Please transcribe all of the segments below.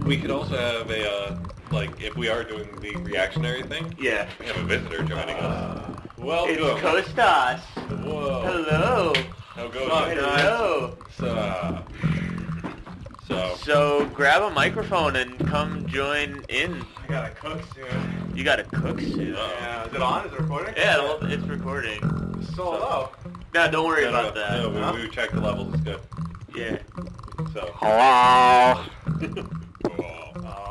We could also have a, like, if we are doing the reactionary thing, yeah, we have a visitor joining us. Welcome. It's Costas. Whoa. Hello. How goes it? Hello. So grab a microphone and come join in. I gotta cook soon. You gotta cook soon? Yeah. Is it on? Is it recording? Yeah, well, it's recording. It's so low. No, don't worry about that. No, we checked the levels. It's good. Yeah. So. Hello.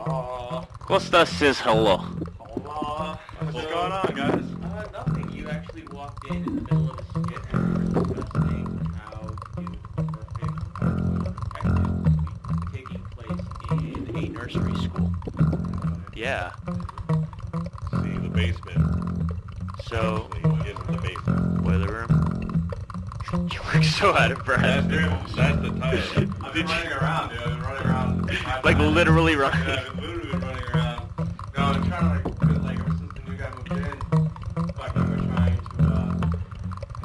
Oh. Costas says hello. Hello. What's going on, guys? Nothing. You actually walked in the middle of a skit and were discussing how to perfect activity taking place in a nursery school. Yeah. See, the basement. So. Actually isn't the basement. Boiler room. You look so out of breath. That's the title. I've been running around, dude. I've been running around. Like literally running. Yeah, I've been literally running around. No, I'm trying to, cause like ever since the new guy moved in, fucking we're trying to,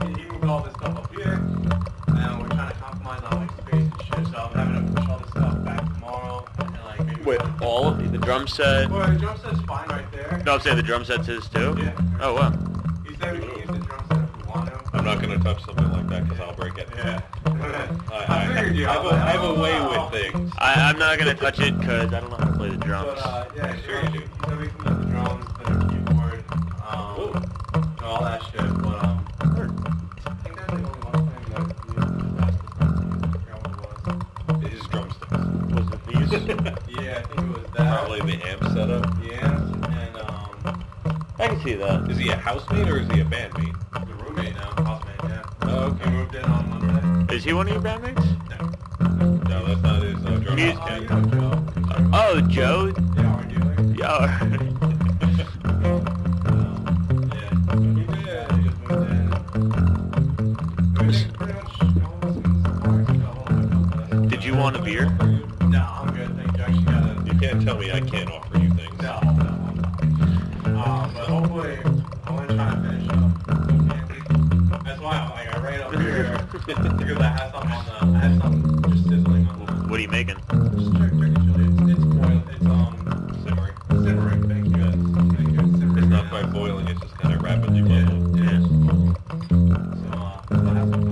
he moved all this stuff up here, and we're trying to compromise on like space and shit, so I'm having to push all this stuff back tomorrow, and like maybe... Wait, all of the drum set? Well, the drum set's fine right there. No, I'm saying the drum set's his too? Yeah. Oh, wow. He said we can use the drum set if we want to. I'm not going to touch something like that because I'll break it. Yeah. I figured you. I have a way with things. I'm not going to touch it because I don't know how to play the drums. But, yeah, sure. He said we can use the drums, the keyboard, and all that shit, but, I think there's like only one thing that we lost the drum. I forgot what it was. His drumsticks. Was it these? Yeah, I think it was that. Probably the amp setup. The amps, and, I can see that. Is he a housemate or is he a bandmate? the roommate now, housemate, yeah. Oh, okay. He moved in on Monday. Is he one of your bandmates? No, that's not his drum He's- Oh, kit. you know Joe. Oh, Joe? Yeah, our dealer. Yeah. Yeah. He just moved in. Everything pretty much going Did you want a beer? No, I'm good. Thank you. Actually, gotta. You can't tell me I can't offer you things. No. But hopefully, I want to try to finish up. That's why I'm like I ran up here because I had something on the. I had something just sizzling on the. What are you making? Just turkey chili. It's boiled. It's Simmering. simmering. Thank you. Thank you. It's simmering. It's not quite boiling, it's just kind of rapidly bubbling. Yeah. So I have some.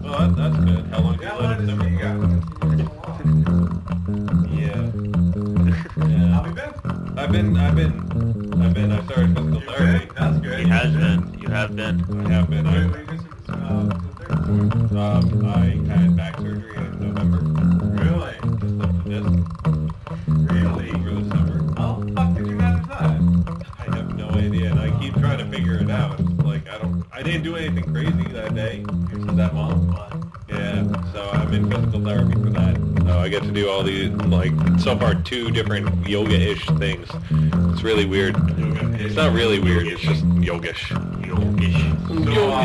Oh, that's good. How long do Yeah, you let it simmer? you guys. Yeah. How have you been? I started physical therapy. That's good. He has been. You have been. I have been. Wait, wait, you did some therapy? I had back surgery in November. Really? Just left the disc Really? over the summer. How the fuck did you manage that? I have no idea, and I keep trying to figure it out. It's like, I didn't do anything crazy that day, that month, but yeah, so I'm in physical therapy for that. So I get to do all these, like, so far 2 different yoga-ish things. It's really weird. It's not really weird, it's just yogish. So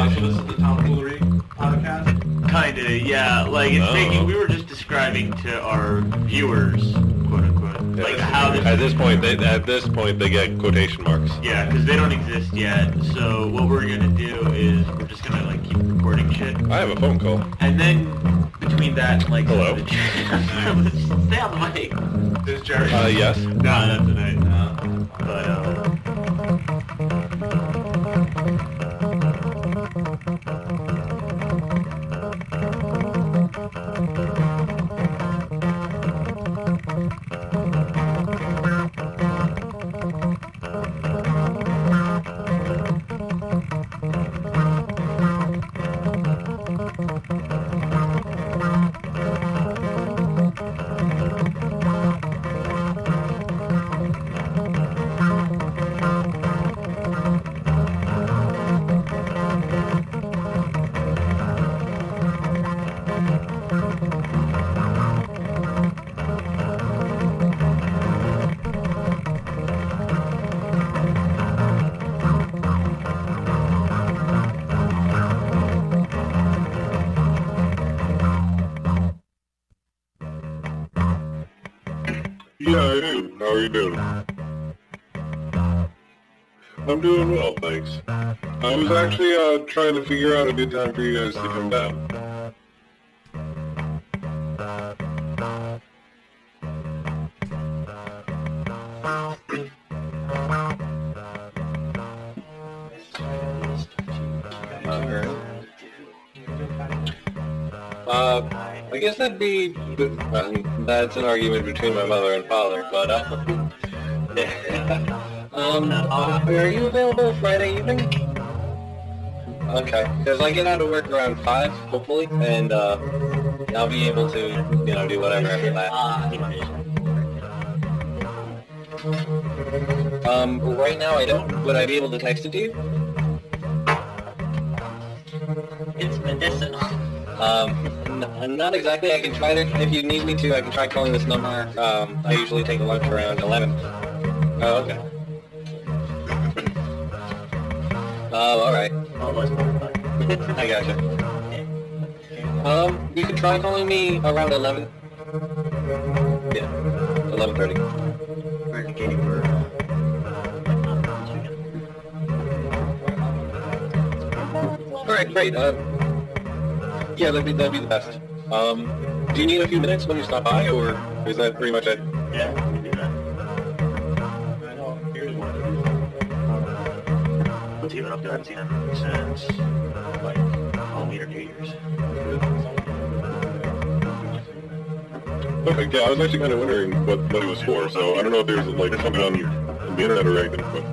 this is the tomfoolery podcast? Kinda, yeah. Like, it's making, we were just describing to our viewers, quote unquote, like how this... At this point, they get quotation marks. Yeah, because they don't exist yet. So what we're gonna do is we're just gonna like keep recording shit, I have a phone call. and then between that and like Hello? stay on the mic. This is Jerry. Yes. No, not tonight. But are you doing? I'm doing well, thanks. I was actually trying to figure out a good time for you guys to come down. I guess that'd be, that's an argument between my mother and father, but, are you available Friday evening? Okay, because I get out of work around 5, hopefully, and, I'll be able to, you know, do whatever after that. Right now I don't. Would I be able to text it to you? It's medicinal. Not exactly. I can try to, if you need me to, I can try calling this number. I usually take a lunch around 11. Oh, okay. Oh, alright. I gotcha. You can try calling me around 11. Yeah, 11:30. Alright, great. Yeah, that'd be the best. Do you need a few minutes when you stop by, or is that pretty much it? Yeah, we can do that. What's he been up to? I haven't seen him since, like, Halloween or New Year's. Okay, yeah, I was actually kind of wondering what it was for, so I don't know if there's, like, something on the internet or anything, but...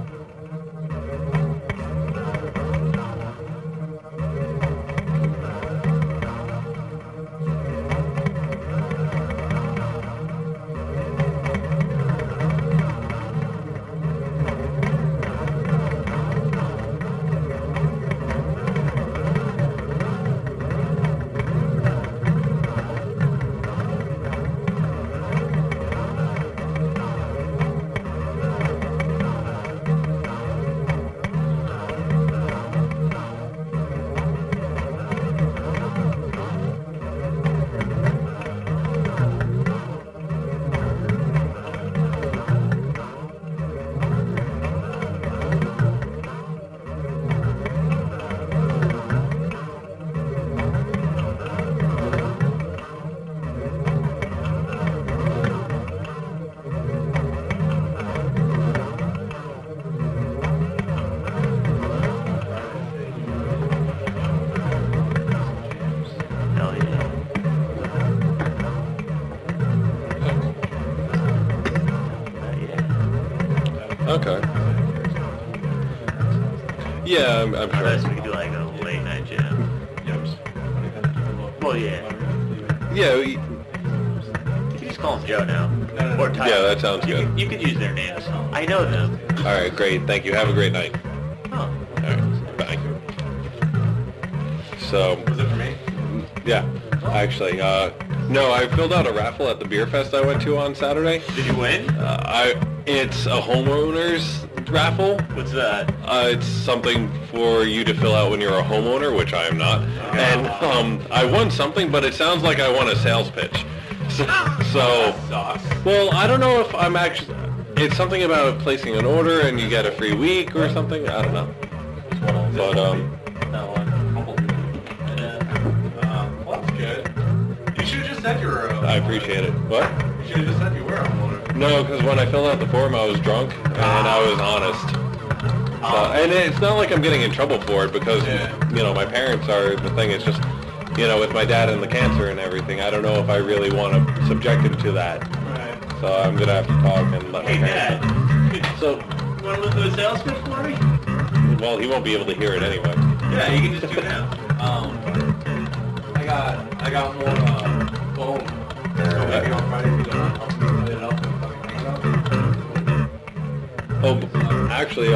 Okay. Yeah, I'm sure. Unless we could do like a late night jam. Well, yeah. Yeah, You can just call him Joe now. Or Tyler. yeah, that sounds good. You could use their names. I know them. Alright, great. Thank you. Have a great night. Oh. Alright, bye. So... Was it for me? Yeah, actually, no, I filled out a raffle at the beer fest I went to on Saturday. Did you win? It's a homeowner's raffle. What's that? It's something for you to fill out when you're a homeowner, which I am not. Okay. And, I won something, but it sounds like I won a sales pitch. So, well, I don't know if I'm actually, it's something about placing an order and you get a free week or something, I don't know. But, That one. Well, that's good. You should have just said you were a... I appreciate it. What? You should have just said you were a homeowner. No, because when I filled out the form, I was drunk, and I was honest. So, and it's not like I'm getting in trouble for it, because, you know, my parents are the thing. It's just, you know, with my dad and the cancer and everything, I don't know if I really want to subject him to that. Right. So I'm going to have to talk and let my Hey, parents know. Dad. So, You want to look through the sales pitch for me? well, he won't be able to hear it anyway. Yeah, you can just do it now. I got more, phone. So maybe on Friday we can help me put it up and fucking hang it up. Oh, actually,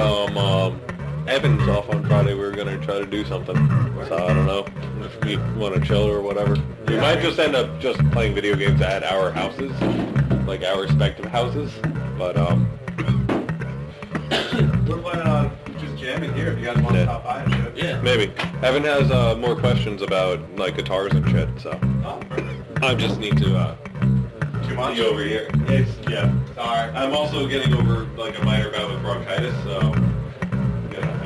Evan's off on Friday. We're going to try to do something. So I don't know if you want to chill or whatever. We might just end up just playing video games at our houses, like our respective houses. But, What about, just jamming here if you guys want to stop by and shit? Yeah. maybe. Evan has more questions about like guitars and shit, so Oh, perfect. I just need to. Do you much? See over here. It's, yeah. Sorry. I'm also getting over, like, a minor bout with bronchitis, so...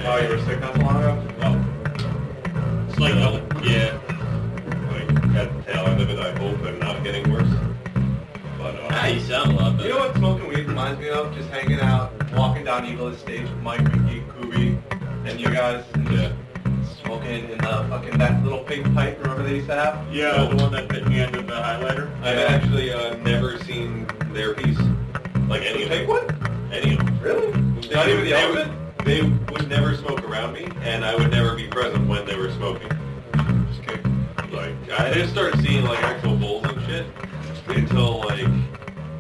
Oh, you were sick not so long ago? Well, It's like, yeah. Like, at the tail end of it, I hope I'm not getting worse. But, you sound a lot You better. know what smoking weed reminds me of? Just hanging out, walking down Eagle's stage with Mike, Ricky, Kubi, and you guys, and just smoking in the fucking, that little pink pipe, remember they used to have? Yeah, the one that bit me under the highlighter. I've actually never seen their piece. Like, any of them. Take one? Any of them. Really? Not even the elephant? They would never smoke around me, and I would never be present when they were smoking. Just kidding. Like, I didn't start seeing, like, actual bowls and shit until, like,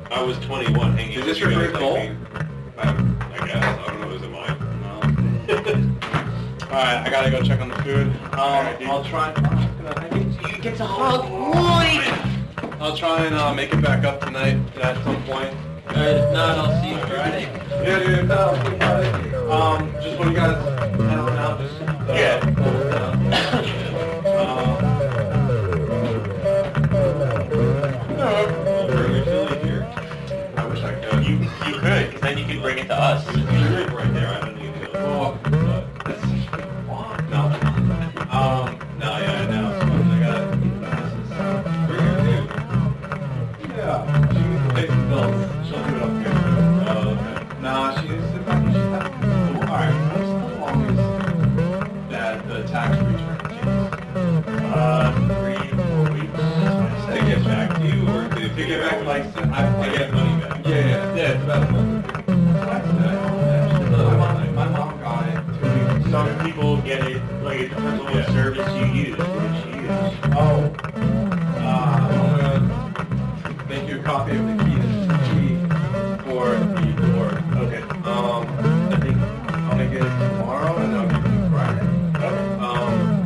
I was 21 hanging Is this with your you first guys, bowl? like, I guess. I don't know. Is it mine? No. Alright, I gotta go check on the food. I'll try and... You get to hug. I'll try and make it back up tonight at some point. If not, I'll see you Friday. Yeah, dude, I'll see you Friday. Just when you guys head on out, just... Burger chili here. I wish I could. You could, because then you could bring it to us. There's a drink right there. I don't need to. Oh, that's such a good walk. No. No, yeah, I know. I got burger too. Yeah, she needs to pay some bills. She'll do it up here. Oh, okay. Nah, she needs to sit back and she's happy. Alright, how long is that the tax return takes? 3 to 4 weeks. To get back to you, or to To get back, like, to get money back? Yeah, it's about a month. My mom got it 2 weeks ago. Some people get it, like it depends on what service you use, which you use. Oh, I'm gonna make you a copy of the key for the board. Okay. I think I'll make it tomorrow and I'll give you Friday.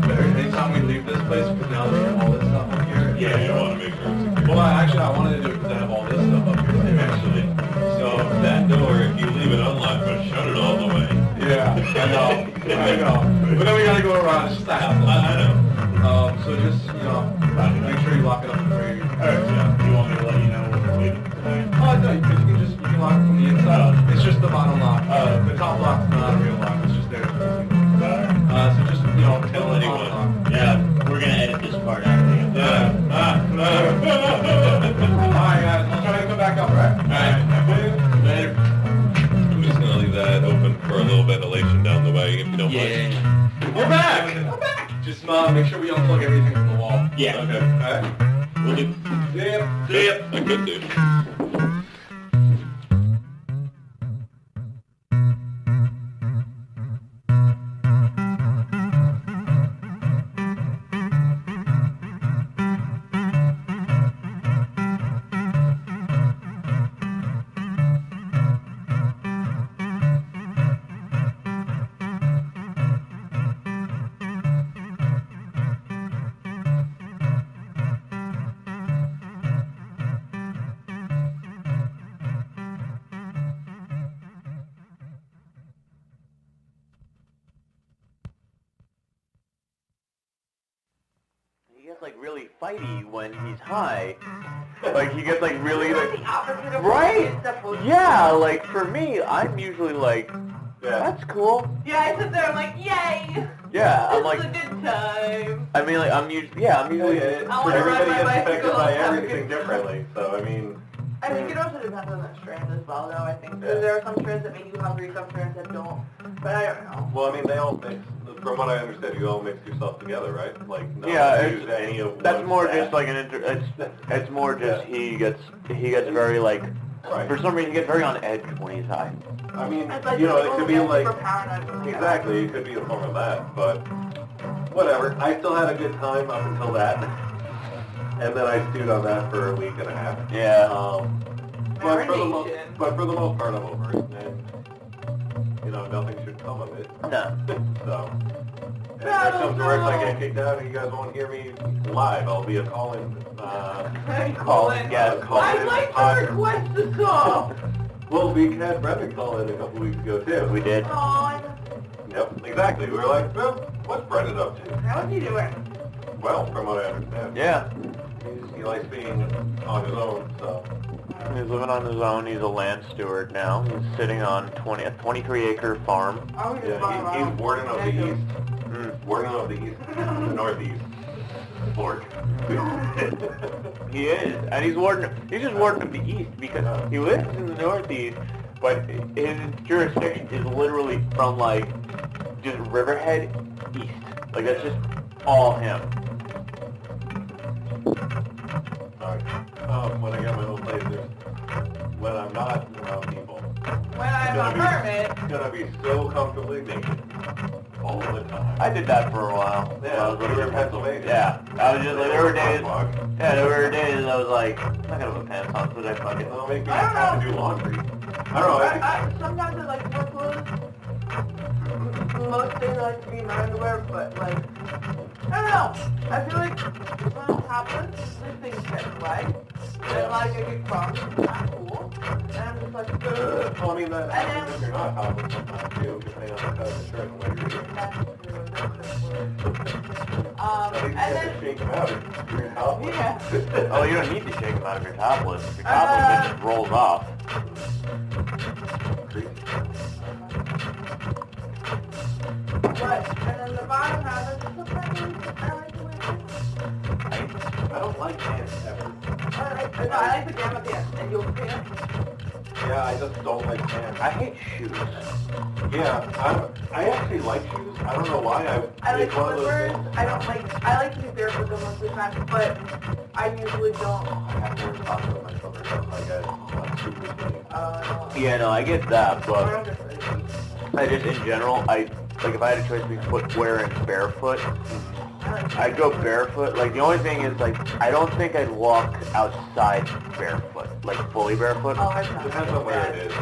But anytime we leave this place, because now they have all this stuff up here. Yeah, you want to make sure it's secure. Well, actually, I wanted to do it because I have all this stuff up here too, actually. So that door, if you leave it unlocked, but shut it all the way. Yeah, I know. I know. But then we gotta go around. It's just a hassle. I know. So just, make sure you lock it up before you... Alright, yeah. You want me to let you know when we're leaving tonight? Oh, no, you can lock it from the inside. It's just the bottom lock. The top lock's not a real lock. It's just there. So just, Tell anyone. Yeah, we're gonna edit this part out. Alright, guys. I'll try to come back up, right? Alright. Later. I'm just going to leave that open for a little ventilation down the way, if you don't mind. We're back! We're back! Just make sure we unplug everything from the wall. Yeah. Okay. Alright? We'll do. Yep. I could do. He gets like really fighty when he's high. Like he gets like really like right? Yeah, like for me, I'm usually like, that's cool. Yeah, I sit there, I'm like, yay! Yeah, I'm This like, is a good time. I mean like I'm usually I wanna ride my bicycle, have a good differently, so I mean... I think it also depends on the strand as well, though, I think. Because there are some strands that make you hungry, some strands that don't. But I don't know. Well, I mean, they all mix. From what I understand, you all mix yourself together, right? Like, no yeah, use any of that's one more stash. just like it's more just he gets very like, Right. for some reason he gets very on edge when he's high. I mean, It's like it people could be get like... super paranoid when they Exactly, it could be a form of that, but whatever. I still had a good time up until that. And then I stewed on that for a week and a half. Yeah. But for the most Marination. part, I'm over it. And, nothing should come of it. No. So, if there comes to work, I get kicked out and you guys won't hear me live, I'll be a call-in. Call-in guest. I'd like to request a song! Well, we had Brendan call in a couple weeks ago, too. We did. Aw, Yep, exactly. We were like, well, what's Brendan up to? how's he doing? Well, from what I understand. Yeah. He likes being on his own, so... He's living on his own. He's a land steward now. He's sitting on a 23-acre farm. Yeah, he's warden of the east. Warden of the east. The northeast. Lord. He is, and he's just warden of the east because he lives in the northeast, but his jurisdiction is literally from like just Riverhead east. Like that's just all him. When I got my own place, when I'm not around people, When I'm a hermit. it's gonna be so comfortably naked all the time. I did that for a while. Yeah, when we were in Pennsylvania. Yeah, I was just like, there were days I was like, I'm not gonna put pants on, so I fucking. It'll make me have to do laundry. I don't know. Sometimes I like to wear clothes. Most days I like to be in my underwear, but like, I don't know. I feel like when I'm topless, these things get away. And like I get crumbs, it's not cool. And I'm just like, ugh. Well, I mean, that And happens if you're not topless sometimes too, depending on the cut of the shirt and what you're doing. That's true, that's true. At least you And have then, to shake them out if you're topless. yeah. Oh, you don't need to shake them out if you're topless. If you're topless, it just rolls off. Right. And then the bottom half is just like, I like the way it is. I don't like pants ever. I like pajama pants and yoga pants. Yeah, I just don't like pants. I hate shoes. Yeah, I actually like shoes. I don't know why. I like it's one of those slippers. things. I like to be barefoot though most of the time, but I usually don't. I have to wear socks with my slippers. That's like I'm super skinny. Yeah, no, I get that, but Or I'm just I just, in general, like, if I had a choice between footwear and barefoot, I'd go barefoot. Like, the only thing is, like, I don't think I'd walk outside barefoot, like, fully barefoot. Oh, I've done Depends on where it is.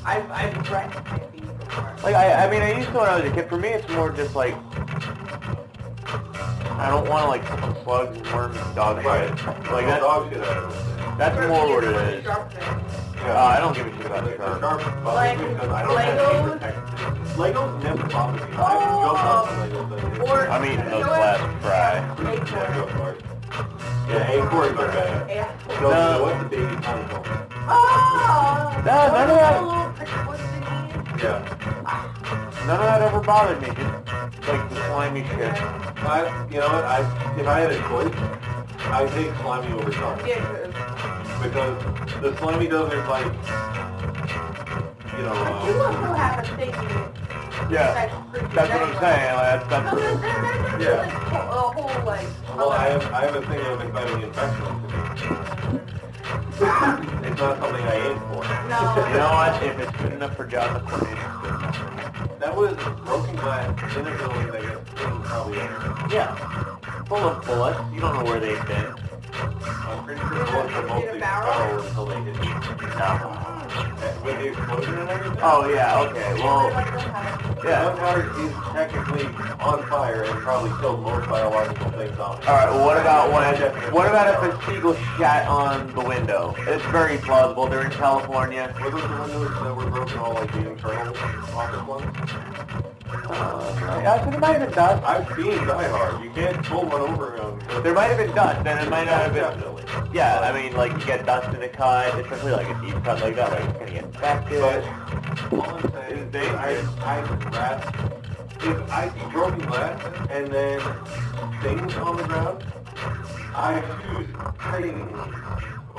I've wrecked my feet before. Like, I mean, I used to when I was a kid. For me, it's more just, like, I don't want to, like, step on slugs and worms and dog shit. Right. Like, Dog shit, I don't think. that's more what it is. Sharp thing. I don't give a shit about the The shark. sharp bother Like me because I don't have Legos? any protection. Legos never bother me. I can go Oh. nuts on Legos. Or I'm eating those you know last fry. Yeah, go Acorn. for it. Yeah, acorns are bad. Yeah. No, you know what? The baby honeycomb. Oh! No, none of that. Yeah. None of that ever bothered me. Just, like, the slimy shit. You know what? If I had a choice, I'd take slimy over shark. Yeah, Because the slimy doesn't like, you know, you also have a thing. Yeah, that's what I'm saying. Like, No, that's there's a whole like. well, I have a thing of fighting infections. It's not something I aim for. No. you know what? If it's good enough for John McClane, it's good enough for me. That was broken glass in a building that gets cleaned probably every. Yeah. Full of bullets. You don't know where they've been. I'm pretty sure bullets are mostly barrel until they hit you. No. With the explosion and everything? Oh, yeah, okay. Well, yeah. Gunpowder is technically on fire and probably killed most biological things on it. Alright, well, what about if a seagull shat on the window? It's very plausible. They're in California. Were those the windows that were broken, all like the internal office ones? Yeah, I think it might have been dust. I've seen Die Hard. You can't pull one over him. There might have been dust, and it might not have been... Definitely. Yeah, I mean, like, you get dust in a cut, especially like a deep cut like that, like, it's gonna get infected. But all I'm saying is if I see broken glass and then things on the ground, I choose things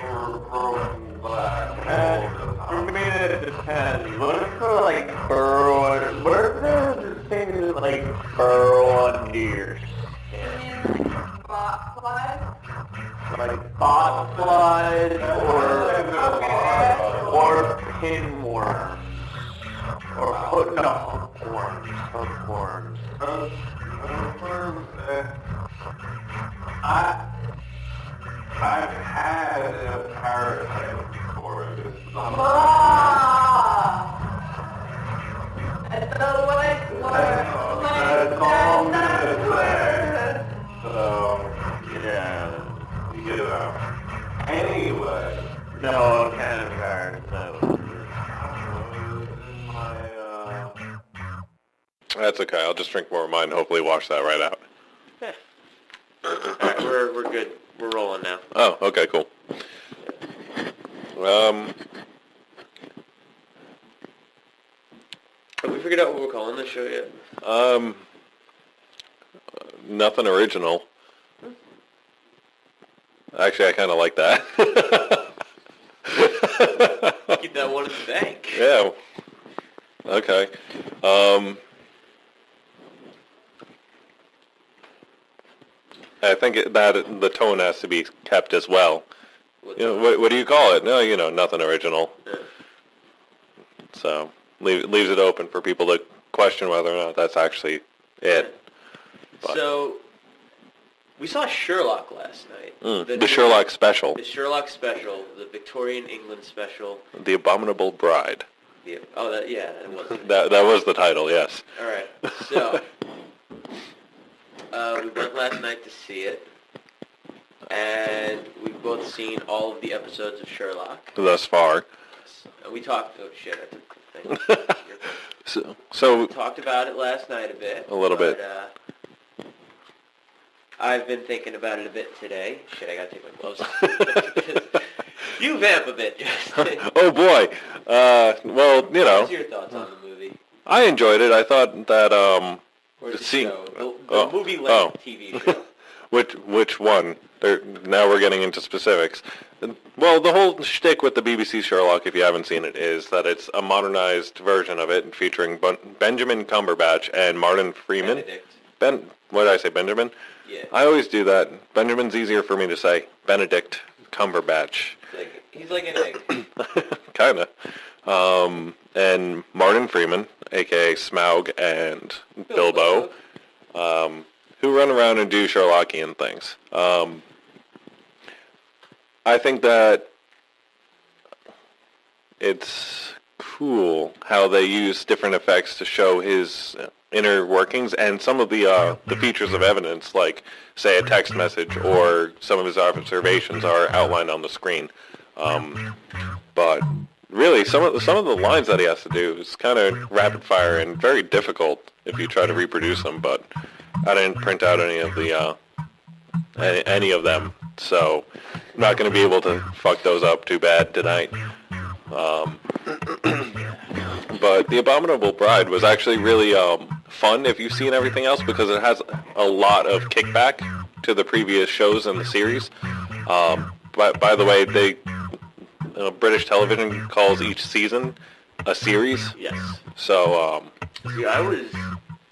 over broken glass. For me, it depends. What if they're like what if there's things like burrow under your skin? Like bot flies or pinworms. Or hookworms. I've had a parasite before. So, yeah, you get it out. Anyway. No, kind of hard. That's okay. I'll just drink more of mine and hopefully wash that right out. Alright, we're good. We're rolling now. Oh, okay, cool. Have we figured out what we're calling this show yet? Nothing original. Actually, I kind of like that. Keep that one in the bank. Yeah. Okay. I think that the tone has to be kept as well. What do you call it? No, nothing original. Yeah. So leaves it open for people to question whether or not that's actually it. But. So we saw Sherlock last night. The Sherlock special. The Sherlock special, the Victorian England special. The Abominable Bride. Yeah. Oh, that was it. That was the title, yes. All right. So we went last night to see it, and we've both seen all of the episodes of Sherlock. Thus far. And we talked. Oh shit! I took the thing. So we talked about it last night a bit. A little bit. I've been thinking about it a bit today. Shit, I gotta take my gloves off. You vamp a bit, Justin. Oh boy. Well, What's your thoughts on the movie? I enjoyed it. I thought that Or the show? The movie-length TV show. Which one? Now we're getting into specifics. Well, the whole shtick with the BBC Sherlock, if you haven't seen it, is that it's a modernized version of it featuring Benjamin Cumberbatch and Martin Freeman. Benedict. What did I say, Benjamin? Yeah. I always do that. Benjamin's easier for me to say. Benedict Cumberbatch. He's like an egg. Kinda. And Martin Freeman, a.k.a. Smaug and Bilbo, who run around and do Sherlockian things. I think that it's cool how they use different effects to show his inner workings and some of the features of evidence, like, say, a text message or some of his observations are outlined on the screen. But really, some of the lines that he has to do is kind of rapid fire and very difficult if you try to reproduce them. But I didn't print out any of them, so I'm not going to be able to fuck those up too bad tonight. But The Abominable Bride was actually really fun if you've seen everything else, because it has a lot of kickback to the previous shows in the series. By the way, British television calls each season a series. Yes. So, See, I was,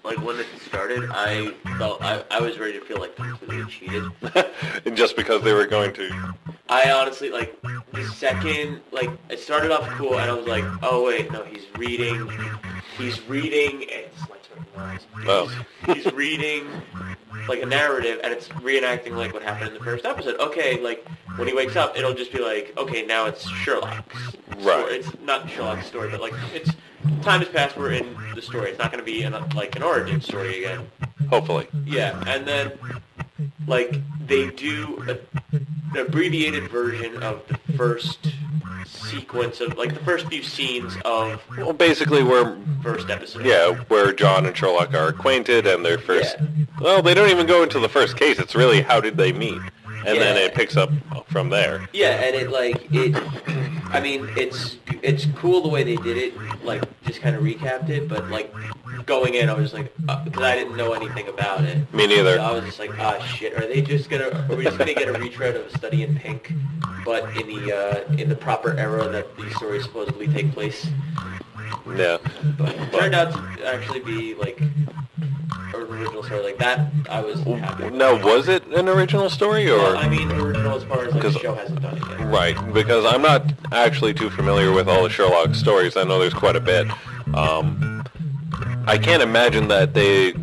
like, when it started, I felt, I was ready to feel, like, completely cheated. just because they were going to... I honestly, like, the second, like, it started off cool, and I was like, oh, wait, no, he's reading, it's like, he's reading, like, a narrative, and it's reenacting, like, what happened in the first episode. Okay, like, when he wakes up, it'll just be like, okay, now it's Sherlock's story. Right. It's not Sherlock's story, but, like, it's, time has passed, we're in the story. It's not going to be, an origin story again. Hopefully. Yeah, and then, like, they do an abbreviated version of the first sequence of, like, the first few scenes of... Well, basically, first episode. Yeah, where John and Sherlock are acquainted, and their first... Yeah. Well, they don't even go into the first case. It's really how did they meet, and then it picks up from there. Yeah, and I mean, it's cool the way they did it, like, just kind of recapped it, but, like, going in, I was like, because I didn't know anything about it. Me neither. So I was just like, shit, are we just gonna get a retread of A Study in Pink, but in the proper era that these stories supposedly take place? Yeah. But it turned out to actually be, like, an original story like that. I was happy with. Now, was it an original story, or? Well, I mean, original as far as, like, the show hasn't done it yet. Right, because I'm not actually too familiar with all the Sherlock stories. I know there's quite a bit. I can't imagine that they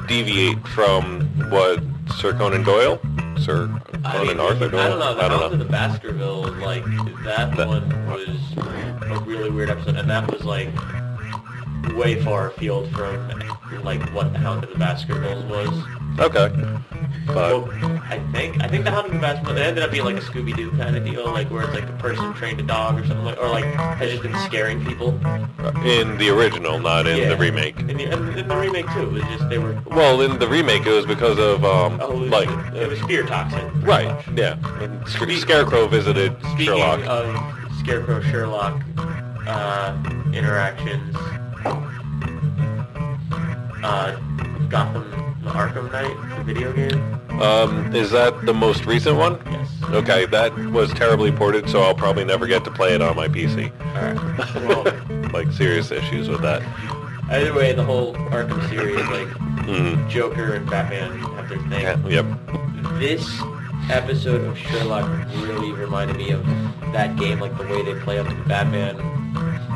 deviate from what Sir Conan Doyle? Sir Conan Arthur Doyle? I don't know. The Hound of the Baskervilles, like, that one was a really weird episode, and that was, like, way far afield from, like, what the Hound of the Baskervilles was. Okay. But Well, I think the Hound of the Baskervilles, it ended up being like a Scooby-Doo kind of deal, like where it's like a person trained a dog or something, like, or like has just been scaring people. in the original, not in the remake. In the remake too, it was just they were. Well, in the remake, it was because of it was fear toxin. Right. Yeah. Scarecrow visited Speaking Sherlock. of Scarecrow Sherlock interactions. Gotham Arkham Knight, the video game. Is that the most recent one? Yes. Okay, that was terribly ported, so I'll probably never get to play it on my PC. Alright. Well, Like, serious issues with that. either way, the whole Arkham series, like, Joker and Batman have their thing. Yeah, yep. This episode of Sherlock really reminded me of that game, like the way they play up the Batman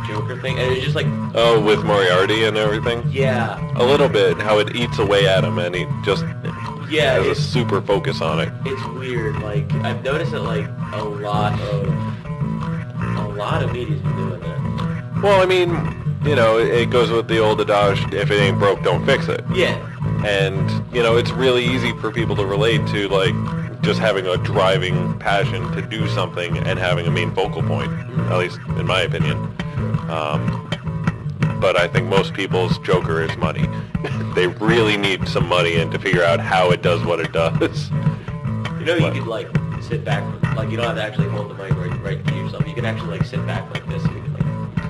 Joker thing. And it was just like, Oh, with Moriarty and everything? yeah, A little bit, how it eats away at him and he just yeah, has a it's, super focus on it. it's weird. Like, I've noticed that, like, a lot of media's been doing that. Well, I mean, you know, it goes with the old adage, if it ain't broke, don't fix it. Yeah. And, you know, it's really easy for people to relate to, like, just having a driving passion to do something and having a main focal point, at least in my opinion. But I think most people's Joker is money. They really need some money in to figure out how it does what it does. You know, you could, like, sit back, like, you don't have to actually hold the mic right to yourself. You can actually, like, sit back like this, and you can, like,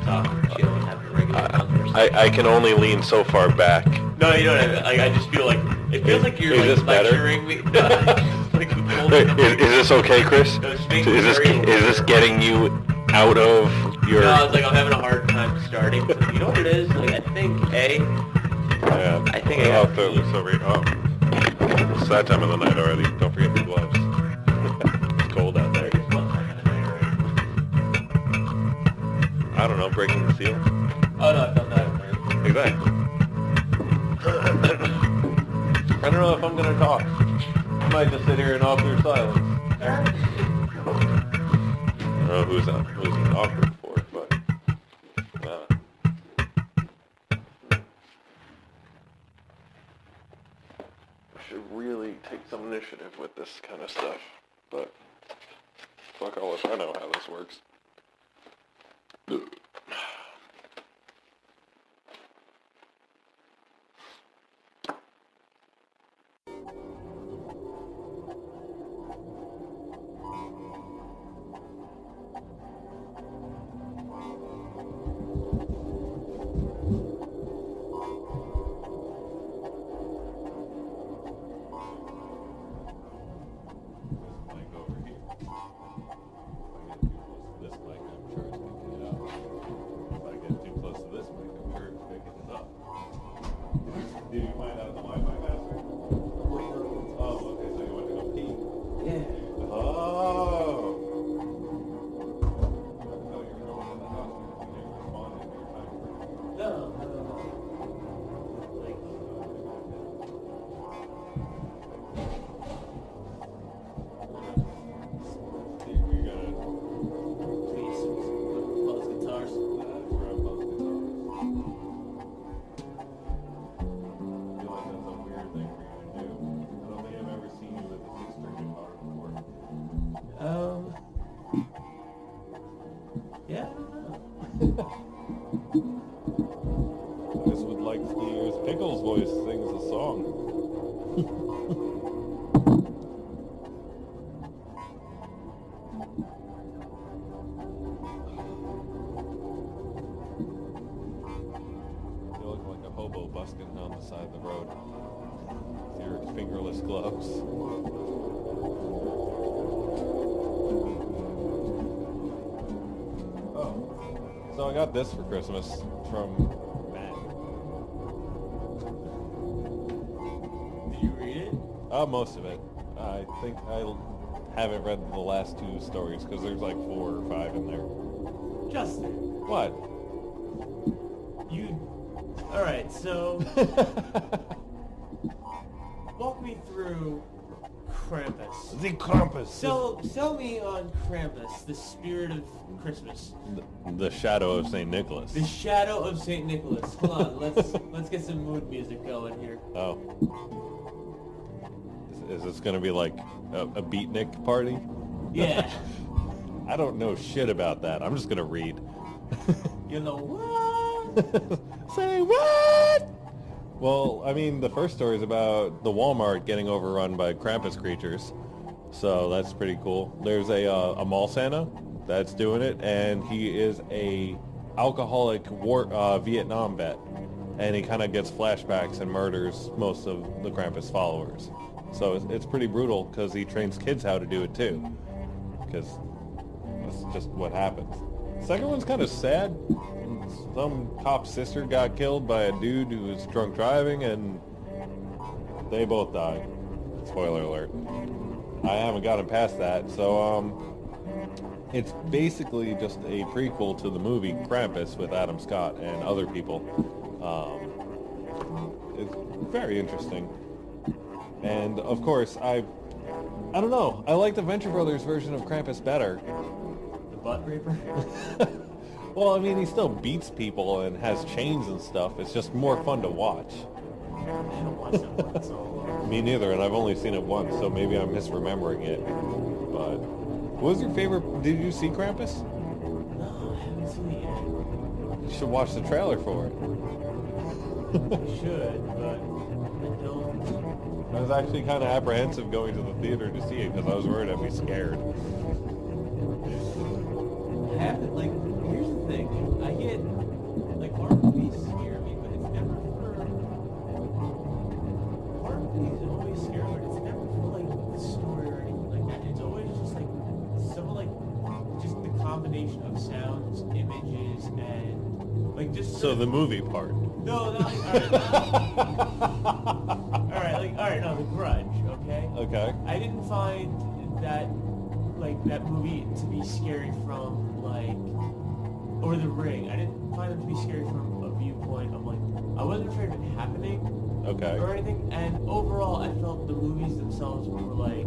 talk and chill and have a regular conversation. I can only lean so far back. No, you don't have it. Like, I just feel like, it feels like you're, Is like, this better? lecturing me. No, like, holding the mic. Is this okay, Chris? No, it's Is making me this very is this aware. getting you out of your? No, it's like I'm having a hard time starting. So, you know what it is? Like, I think, Yeah. I think I I'll got throw this over here. Oh, it's that time of the night already. Don't forget your gloves. It's cold out there. I don't know, breaking the seal. Oh, no, I've done that. Exactly. I don't know if I'm gonna talk. I might just sit here in awkward silence. I don't know who's it awkward for, but I should really take some initiative with this kind of stuff. But fuck all if I know how this works. Mic over here. If I get too close to this mic, I'm sure it's picking it up. Did you find out the Wi-Fi password? Oh, okay, so you went to go pee. Yeah. Oh. So you're going in the house because you didn't respond to your time. No. Like, You gotta please, close guitars. grab both guitars. I feel like that's a weird thing for you to do. I don't think I've ever seen you with a six-string guitar before. Yeah, I don't know. I just would like to hear Pickle's voice sings a song. You look like a hobo busking down the side of the road with your fingerless gloves. Oh, so I got this for Christmas from Matt. Did you read it? Most of it. I think I haven't read the last two stories because there's like 4 or 5 in there. Justin, What? you... Alright, so... walk me through Krampus. The Krampus. Sell me on Krampus, the spirit of Christmas. The shadow of St. Nicholas. The shadow of St. Nicholas. Hold on, let's get some mood music going here. Oh. Is this gonna be like a beatnik party? Yeah. I don't know shit about that. I'm just gonna read. You know what? Say what? Well, I mean, the first story is about the Walmart getting overrun by Krampus creatures, so that's pretty cool. There's a mall Santa that's doing it, and he is a alcoholic Vietnam vet, and he kind of gets flashbacks and murders most of the Krampus followers. So it's pretty brutal because he trains kids how to do it too, because that's just what happens. Second one's kind of sad. Some cop's sister got killed by a dude who was drunk driving, and they both died. Spoiler alert. I haven't gotten past that, so it's basically just a prequel to the movie Krampus with Adam Scott and other people. It's very interesting. And of course, I don't know. I like the Venture Brothers version of Krampus better. The butt raper? Well, I mean, he still beats people and has chains and stuff. It's just more fun to watch. I haven't watched that one in so long. Me neither, and I've only seen it once, so maybe I'm misremembering it. But what was your favorite? Did you see Krampus? No, I haven't seen it yet. You should watch the trailer for it. I should, but I don't. I was actually kind of apprehensive going to the theater to see it because I was worried I'd be scared. I haven't, like, here's the thing. I get, like, horror movies scare me, but it's never for... Horror movies always scare me, but it's never for, like, the story or anything like that. It's always just, like, some, like, just the combination of sounds, images, and, like, just... So the movie part. No, not like, alright, no, The Grudge, okay? Okay. I didn't find that, like, that movie to be scary from, like, or The Ring. I didn't find it to be scary from a viewpoint of, like, I wasn't afraid of it happening Okay. or anything, and overall I felt the movies themselves were, like,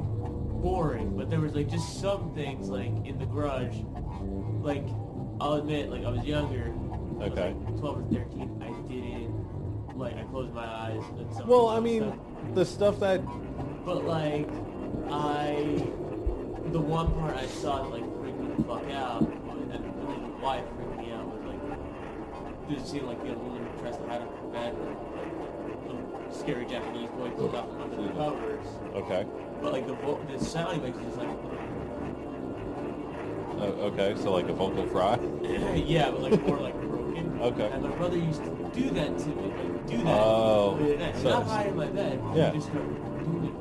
boring, but there was, like, just some things, like, in The Grudge, like, I'll admit, like, I was younger, I was, Okay. like, 12 or 13, I didn't, like, I closed my eyes and some Well, of I the mean, stuff. the stuff that... But, like, the one part I saw that, like, freaked me the fuck out, and the reason why it freaked me out was, like, just seeing, like, the woman dressed out of her bed with, like, little scary Japanese boy pulled out from under the covers. Okay. But, like, the sound he makes is just, like, Okay, so like a vocal fry? yeah, but, like, more, like, broken. Okay. And my brother used to do that to me, like, do that. Oh, late at night. so- Not hide in my bed. Yeah. He just started doing it.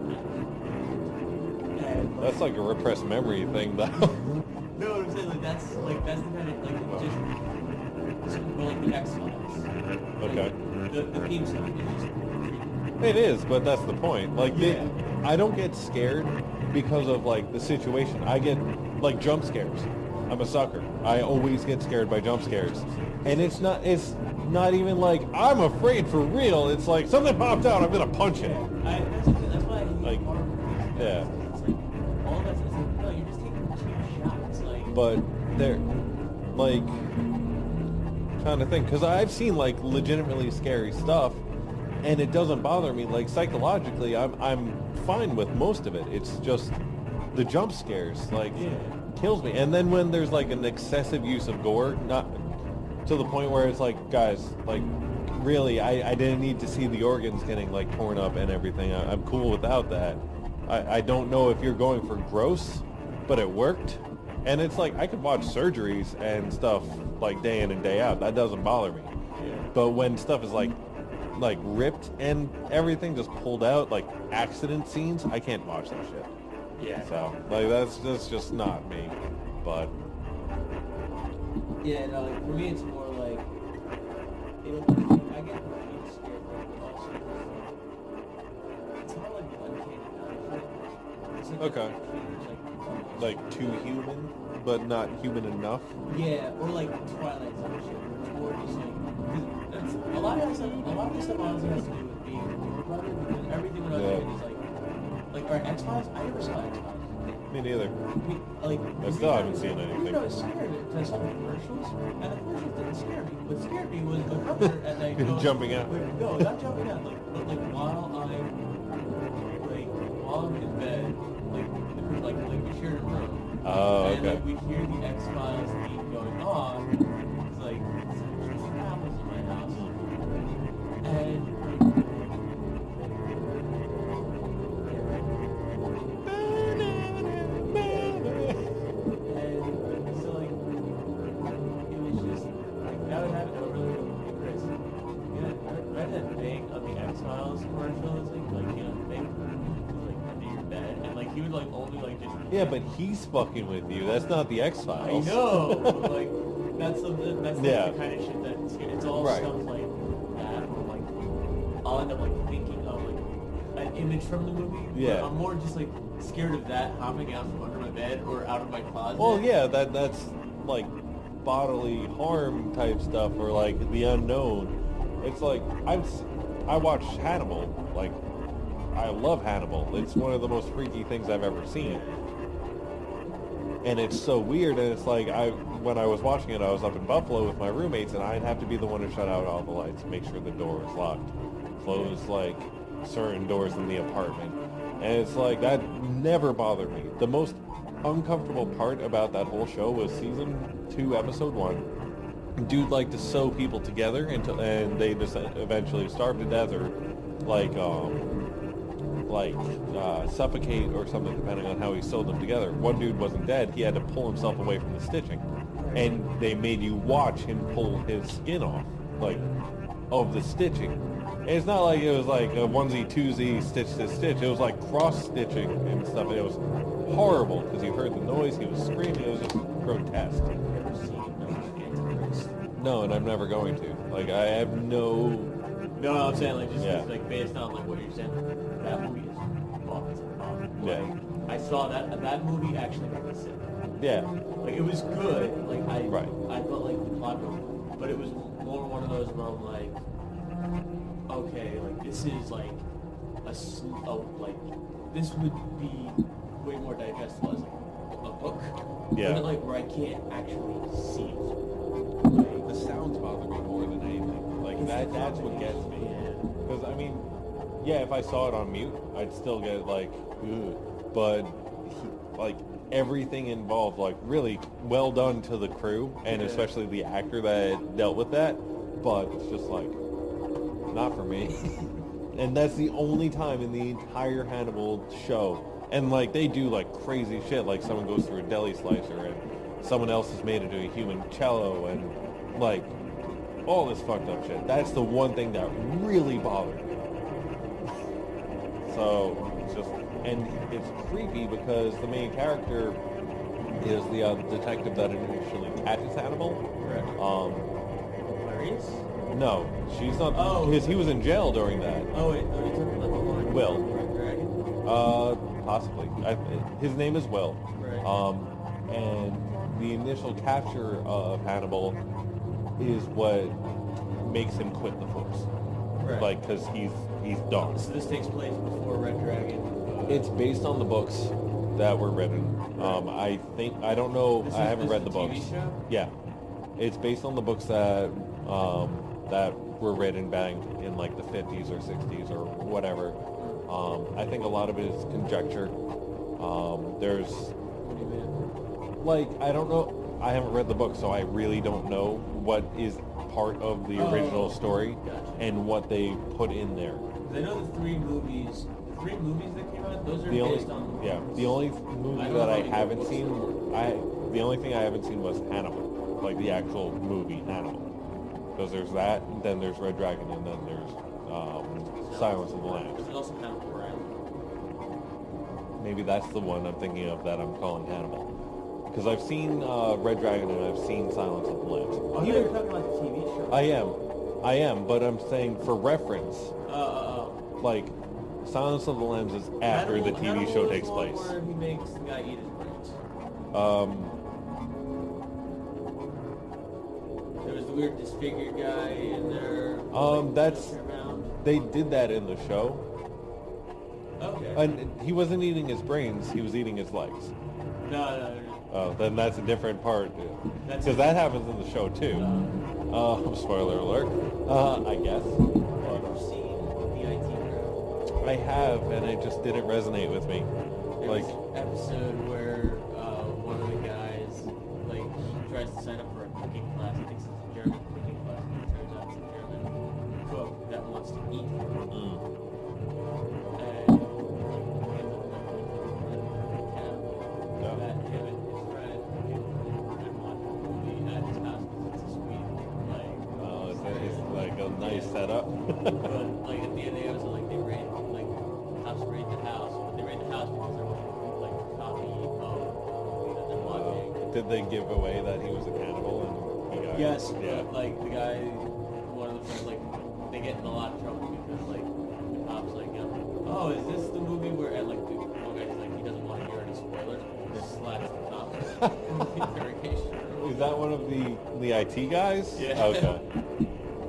And, That's like a repressed memory thing, though. no, what I'm saying, like, that's the kind of, like, just like the X-Files. Okay. Like, the theme song is just creepy. It is, but that's the point. Like, Yeah. I don't get scared because of, like, the situation. I get, like, jump scares. I'm a sucker. I always get scared by jump scares. And it's not even like, I'm afraid for real. It's like, something popped out, I'm gonna punch it. That's why I hate Like, horror movies. yeah. It's like, all that's, it's like, no, you're just taking cheap shots, like... But they're, like, trying to think, because I've seen, like, legitimately scary stuff, and it doesn't bother me. Like, psychologically, I'm fine with most of it. It's just the jump scares, like, Yeah. kills me. And then when there's, like, an excessive use of gore, not to the point where it's like, guys, like, really, I didn't need to see the organs getting, like, torn up and everything. I'm cool without that. I don't know if you're going for gross, but it worked. And it's like, I could watch surgeries and stuff, like, day in and day out. That doesn't bother me. Yeah. But when stuff is, like ripped and everything just pulled out, like, accident scenes, I can't watch that shit. Yeah. So, like, that's just not me. But, Yeah, no, like, for me it's more like, I get really scared, but also, it's not like uncanny valley. It's like, Okay. it's like, too human, but not human enough. yeah, or like Twilight Zone shit, where it's more just like, 'cause that's, a lot of this stuff honestly has to do with being a horror brother, because everything that I'm Yeah. doing is like our X-Files, I never saw X-Files. Me neither. Like, I still haven't seen anything. Even though it scared me, because I saw the commercials, and the commercials didn't scare me. What scared me was my brother at night going, Jumping out. No, not jumping out. But while I'm in bed, like we shared a room. Oh, and okay. like we hear the X-Files theme going on. It's like something happens in my house, and And so fellas like you know they like under your bed and like he would like only like just Yeah, but he's fucking with you. That's not the I X-Files. know but, like that's like, Yeah. the kind of shit that's it's all Right. stuff like that where, like I'll end up like thinking of like an image from the movie. But Yeah. I'm more just like scared of that hopping out from under my bed or out of my closet. Well, yeah, that's like bodily harm type stuff or like the unknown. It's like I watched Hannibal. Like I love Hannibal. It's one of the most freaky things I've ever seen. And it's so weird, and it's like when I was watching it, I was up in Buffalo with my roommates, and I'd have to be the one to shut out all the lights, make sure the door was locked, close like certain doors in the apartment. And it's like that never bothered me. The most uncomfortable part about that whole show was season 2, episode 1. Dude liked to sew people together and they just eventually starve to death or like suffocate or something, depending on how he sewed them together. One dude wasn't dead; he had to pull himself away from the stitching, and they made you watch him pull his skin off, like of the stitching. And it's not like it was like a onesie twosie stitch to stitch. It was like cross stitching and stuff. It was horrible because you heard the noise. He was screaming. It was just grotesque. No, and I'm never going to. Like I have no. No, I'm saying like just Yeah. like based on like what you're saying, that movie is fucked. Yeah. Like, I saw that movie actually made me sick. Yeah. Like it was good. Like I Right. felt like the plot, but it was more one of those where I'm like, okay, like this is like like this would be way more digestible as like a book. Yeah. But like where I can't actually see it. The sounds bother me more than anything. Like that's what gets me. Because I mean, yeah, if I saw it on mute, I'd still get like, ugh. But like everything involved, like really well done to the crew and especially the actor that dealt with that. But it's just like not for me. And that's the only time in the entire Hannibal show. And like they do like crazy shit, like someone goes through a deli slicer and someone else has made it into a human cello and like all this fucked up shit. That's the one thing that really bothered me. So it's just, and it's creepy because the main character is the detective that initially catches Hannibal. Clarice? No, she's not. Oh. Because he was in jail during that. Oh wait, no, you're talking about the one. Will. Red Dragon. Possibly. His name is Will. Right. And the initial capture of Hannibal is what makes him quit the force. Right. Like, because he's dumb. So this takes place before Red Dragon. It's based on the books that were written. I don't know. I haven't read the books. TV show? Yeah, it's based on the books that that were written back in like the 50s or 60s or whatever. I think a lot of it is conjecture. There's What do you mean? like I don't know. I haven't read the book, so I really don't know what is part of the original story Gotcha. and what they put in there. 'Cause I know the three movies that came out, those are The only, based on yeah, the only movie I don't that I know the haven't books seen, or- the only thing I haven't seen was Hannibal, like the actual movie Hannibal. Because there's that, and then there's Red Dragon, and then there's Silence of the Lambs. There's also Hannibal Rising. Maybe that's the one I'm thinking of that I'm calling Hannibal. Because I've seen Red Dragon and I've seen Silence of the Lambs. Oh, Even- you're talking about the TV show. I am, but I'm saying for reference, like Silence of the Lambs is after the TV show Hannibal is takes the one place. Where he makes the guy eat his brains. There was the weird disfigured guy in there. That's- Around. They did that in the show. Okay. And he wasn't eating his brains, he was eating his legs. No. Oh, then that's a different part. That's- Because that happens in the show too. Spoiler alert, I guess. Have you ever seen the IT Crowd? I have, and it just didn't resonate with me. There Like, was an episode where one of the guys, like, he tries to sign up for a cooking class. He thinks it's a German cooking class, and it turns out it's a German cook that wants to eat him. And like, him Yeah. that him and his friend and watch a movie at his house because it's a sweet, like, it's like a nice setup. but like at the end of the episode, like they ran Did they give away that he was a cannibal and he got... Yes, Yeah. but, like, the guy, one of the friends, like, they get in a lot of trouble because, like, the cops, like, you know, oh, is this the movie where, and, like, the one guy's like, he doesn't want to hear any spoilers, just slaps the cop in the interrogation room. Is that one of the IT guys? Yeah. Okay.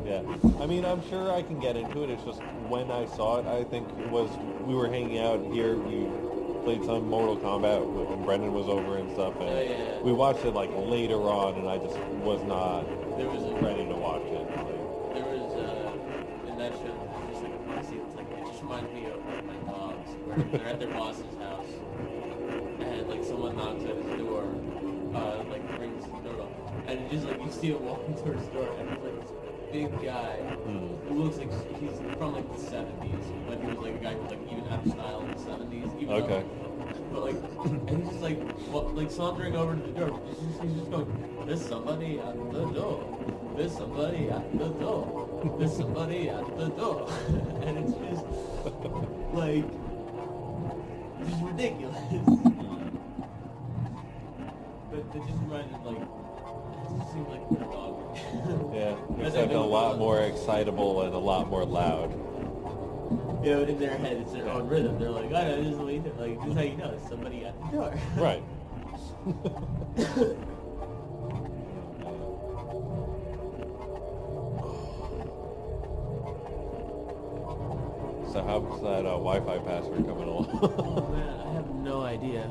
Yeah. I mean, I'm sure I can get into it. It's just when I saw it, I think it was, we were hanging out here, we played some Mortal Kombat when Brendan was over and stuff, and Oh, yeah. we watched it like later on, and I just was not There was a, ready to watch it. Like, there was, in that show, there's just, like, a funny scene, it's like, it just reminds me of, like, my dogs, where they're at their boss's house, and, like, someone knocks at his door, like, rings the doorbell, and it just, like, you see it walking towards the door, and it's, like, this big guy who looks like he's from, like, the 70s, but he was, like, a guy who, like, even had style in the 70s, even okay. but, like, and he's just, like, like, sauntering over to the door, he's just going, there's somebody at the door, there's somebody at the door, there's somebody at the door, and it's just, like, just ridiculous. But it just reminded, like, it just seemed like a dog. Yeah, That's except how a they lot were. more excitable and a lot more loud. You know, in their head, it's their own rhythm. They're like, oh, no, this is the way you do it. Like, this is how you know it's somebody at the door. Right. So how's that Wi-Fi password coming along? Man, I have no idea.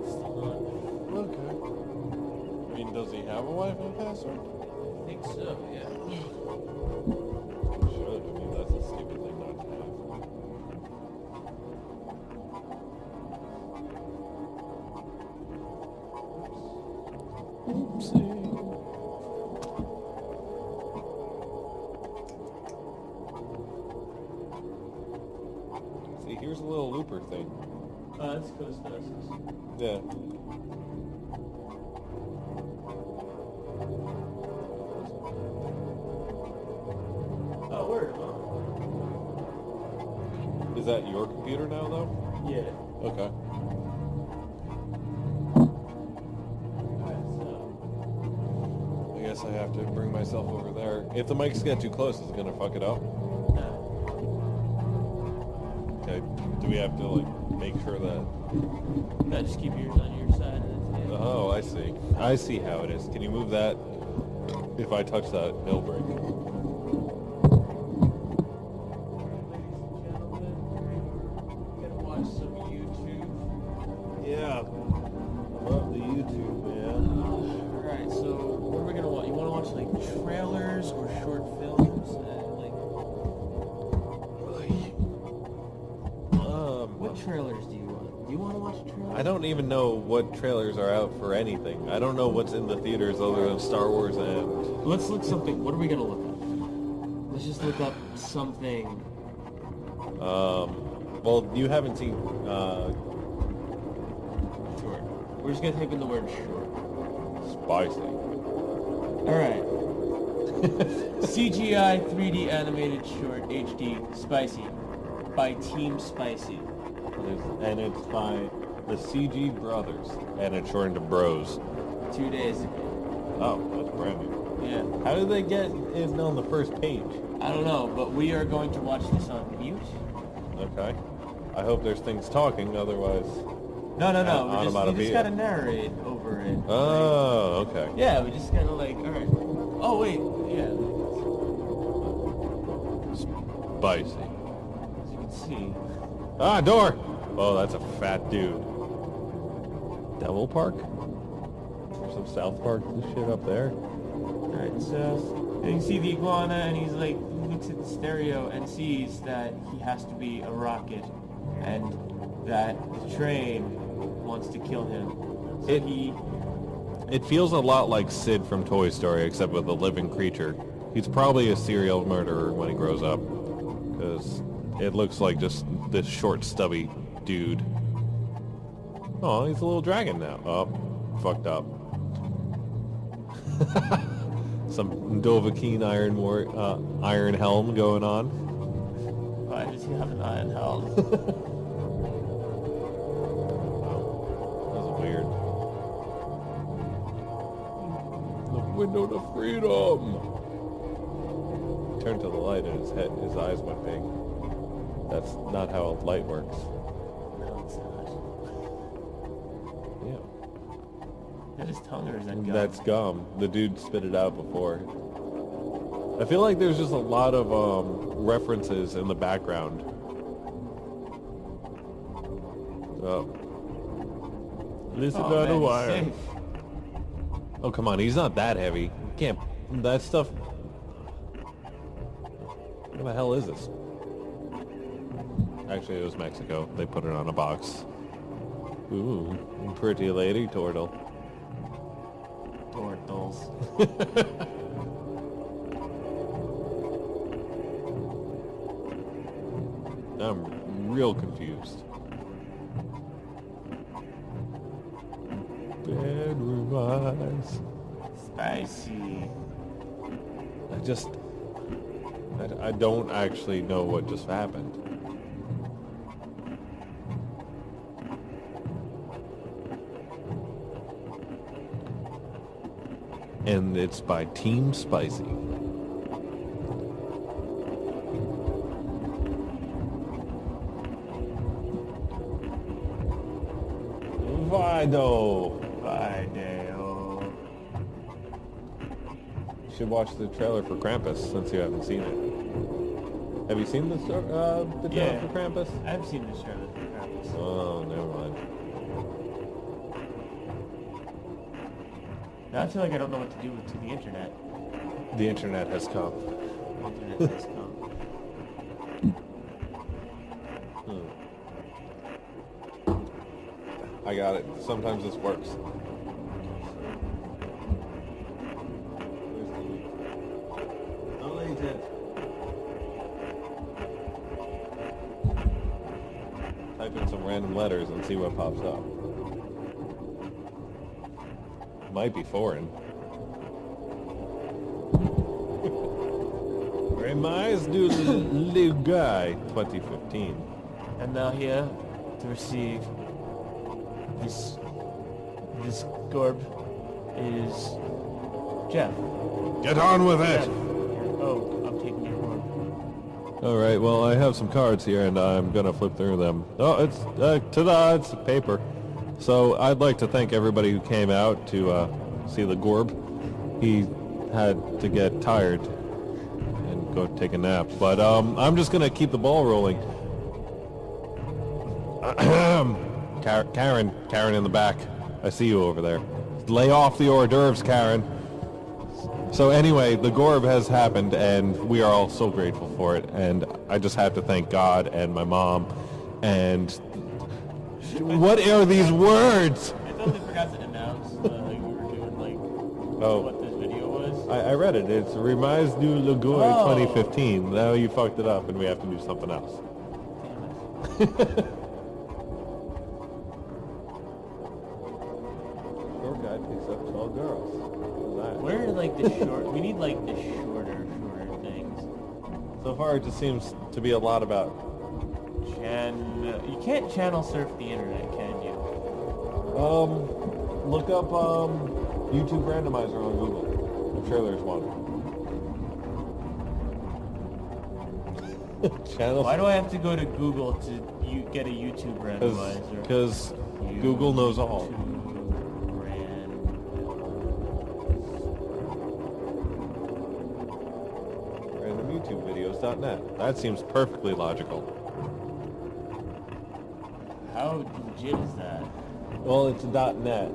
Still not. Okay. I mean, does he have a Wi-Fi password? I think so, yeah. Should. I mean, that's a stupid thing not to have. Oopsie. See, here's a little looper thing. That's Costas. Yeah. Oh, word, huh? Is that your computer now, though? Yeah. Okay. Alright, so. I guess I have to bring myself over there. If the mics get too close, is it gonna fuck it up? No. Okay. Do we have to, like, make sure that... No, just keep yours on your side. And it's, yeah. Oh, I see. I see how it is. Can you move that? If I touch that, it'll break. Ladies and gentlemen, we're gonna watch some YouTube. Yeah. Love the YouTube, man. Alright, so what are we gonna watch? You wanna watch like trailers or short films? What trailers do you want? Do you wanna watch trailers? I don't even know what trailers are out for anything. I don't know what's in the theaters other than Star Wars and... Let's look something. What are we gonna look up? Let's just look up something. Well, you haven't seen, Short. We're just gonna type in the word short. Spicy. Alright. CGI 3D animated short HD Spicy by Team Spicy. And it's by the CG Brothers. And it's short into Bros. 2 days ago. Oh, that's brand new. Yeah. How did they get it on the first page? I don't know, but we are going to watch this on mute. Okay. I hope there's things talking, otherwise... No. You Onomatopoeia. just gotta narrate over it. Oh, okay. Yeah, we just kinda like, alright. Oh, wait, yeah. Spicy. As you can see. Ah, door! Oh, that's a fat dude. Devil Park? There's some South Park shit up there. Alright, so you can see the iguana, and he's like, he looks at the stereo and sees that he has to be a rocket, and that the train wants to kill him. So It feels a lot like Sid from Toy Story, except with a living creature. He's probably a serial murderer when he grows up, because it looks like just this short, stubby dude. Oh, he's a little dragon now. Oh, fucked up. Some Dovahkiin iron helm going on. Why does he have an iron helm? window to freedom. He turned to the light and his eyes went big. That's not how light works. No, it's not. Yeah. Is that his tongue or is that gum? That's gum. The dude spit it out before. I feel like there's just a lot of references in the background. Oh. Listen Oh, on the man, wire. safe. Oh, come on. He's not that heavy. Can't... That stuff... What the hell is this? Actually, it was Mexico. They put it on a box. Ooh. Pretty lady turtle. Tortles. I'm real confused. Bad revise. Spicy. I don't actually know what just happened. And it's by Team Spicy. Vido. You should watch the trailer for Krampus since you haven't seen it. Have you seen the trailer Yeah. for Krampus? I've seen the Sherlock for Krampus. Oh, never mind. Now I feel like I don't know what to do to the internet. The internet has come. The internet has come. I got it. Sometimes this works. Type in some random letters and see what pops up. Might be foreign. Reminds du Le Guy 2015. And now here to receive this gorb is Jeff. Get on with Jeff. it! Oh, I'm taking your gorb. Alright, well, I have some cards here and I'm gonna flip through them. Oh, it's, ta-da, it's paper. So, I'd like to thank everybody who came out to, see the Gorb. He had to get tired and go take a nap. But, I'm just gonna keep the ball rolling. Karen in the back. I see you over there. Lay off the hors d'oeuvres, Karen. So anyway, the Gorb has happened, and we are all so grateful for it. And I just have to thank God and my mom. And what are these words? I totally forgot to announce like we were doing like Oh, what this video was. I read it. It's Remise du Lagoy Oh. 2015. Now you fucked it up, and we have to do something else. Short guy picks up tall girls. Where are like the short? We need like the shorter things. So far, it just seems to be a lot about. You can't channel surf the internet, can you? Look up YouTube randomizer on Google. I'm sure there's one. Channel. Why do I have to go to Google to get a YouTube randomizer? Because Google knows all. RandomYouTubeVideos.net. That seems perfectly logical. How legit is that? Well, it's a .net,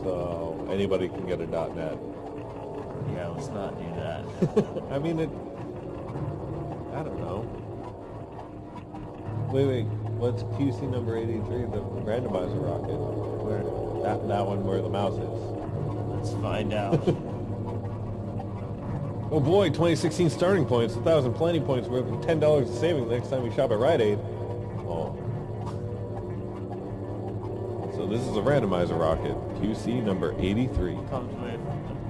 so anybody can get a .net. Yeah, let's not do that. I mean, I don't know. Wait, what's QC number 83, the randomizer rocket? Where that one where the mouse is. Let's find out. Oh boy, 2016 starting points, 1,000 planning points worth of $10 in savings next time you shop at Rite Aid. Oh. So this is a randomizer rocket, QC number 83. Comes with